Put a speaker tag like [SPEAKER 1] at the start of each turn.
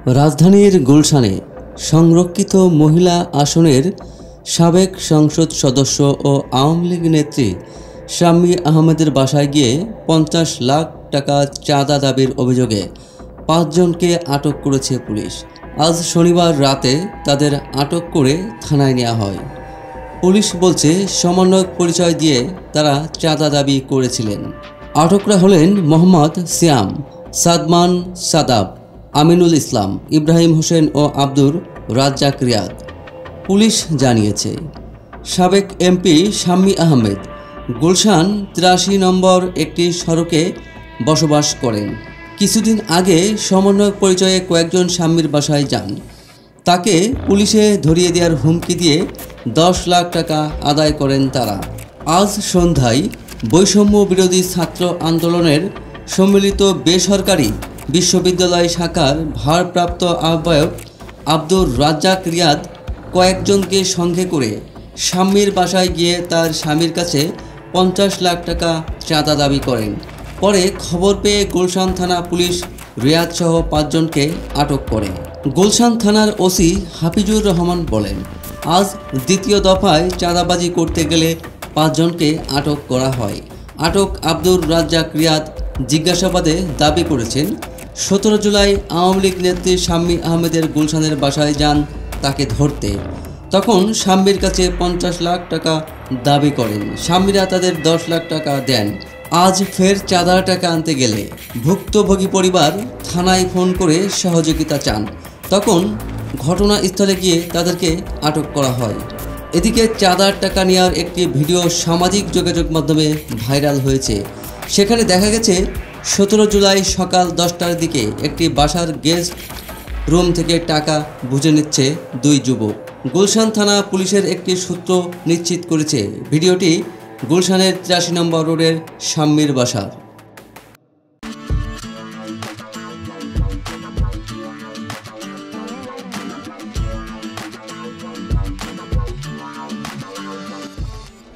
[SPEAKER 1] রাজধানীর গুলশানে সংরক্ষিত মহিলা আসনের সাবেক সংসদ সদস্য ও আওয়ামী লীগ নেত্রী শাম্মী আহমেদের বাসায় গিয়ে ৫০ লাখ টাকা চাঁদা দাবির অভিযোগে ৫ জনকে আটক করেছে পুলিশ। আজ শনিবার রাতে তাদের আটক করে থানায় নেওয়া হয়। পুলিশ বলছে, সমন্বয়ক পরিচয় দিয়ে তারা চাঁদা দাবি করেছিলেন। আটকরা হলেন মোহাম্মদ সিয়াম, সাদমান সাদাব, আমিনুল ইসলাম, ইব্রাহিম হোসেন ও আব্দুর রাজ্জাক রিয়াদ। পুলিশ জানিয়েছে, সাবেক এমপি শাম্মী আহমেদ গুলশান ৮৩ নম্বর একটি সড়কে বসবাস করেন। কিছুদিন আগে সমন্বয়ক পরিচয়ে কয়েকজন শাম্মীর বাসায় যান। তাকে পুলিশে ধরিয়ে দেওয়ার হুমকি দিয়ে ১০ লাখ টাকা আদায় করেন তারা। আজ সন্ধ্যায় বৈষম্য বিরোধী ছাত্র আন্দোলনের সম্মিলিত বেসরকারি বিশ্ববিদ্যালয় শাখার ভারপ্রাপ্ত আহ্বায়ক আব্দুর রাজ্জাক রিয়াদ কয়েকজনকে সঙ্গে করে শাম্মীর বাসায় গিয়ে তার স্বামীর কাছে ৫০ লাখ টাকা চাঁদা দাবি করেন। পরে খবর পেয়ে গুলশান থানা পুলিশ রিয়াদসহ ৫ জনকে আটক করে। গুলশান থানার ওসি হাফিজুর রহমান বলেন, আজ দ্বিতীয় দফায় চাঁদাবাজি করতে গেলে ৫ জনকে আটক করা হয়। আটক আব্দুর রাজ্জাক রিয়াদ জিজ্ঞাসাবাদে দাবি করেছেন, ১৭ জুলাই আওয়ামী লীগ নেত্রী শাম্মী আহমেদের গুলশানের বাসায় যান তাকে ধরতে। তখন শাম্মীর কাছে ৫০ লাখ টাকা দাবি করেন। শাম্মীরা তাদের ১০ লাখ টাকা দেন। আজ ফের চাঁদার টাকা আনতে গেলে ভুক্তভোগী পরিবার থানায় ফোন করে সহযোগিতা চান। তখন ঘটনাস্থলে গিয়ে তাদেরকে আটক করা হয়। এদিকে চাঁদার টাকা নেওয়ার একটি ভিডিও সামাজিক যোগাযোগ মাধ্যমে ভাইরাল হয়েছে। সেখানে দেখা গেছে ১৭ জুলাই সকাল ১০টার দিকে একটি বাসার গেস্ট রুম থেকে টাকা বুঝে নিচ্ছে ২ যুবক। গুলশান থানা পুলিশের একটি সূত্র নিশ্চিত করেছে, ভিডিওটি গুলশানের ৮৩ নম্বর রোডের শাম্মীর বাসার।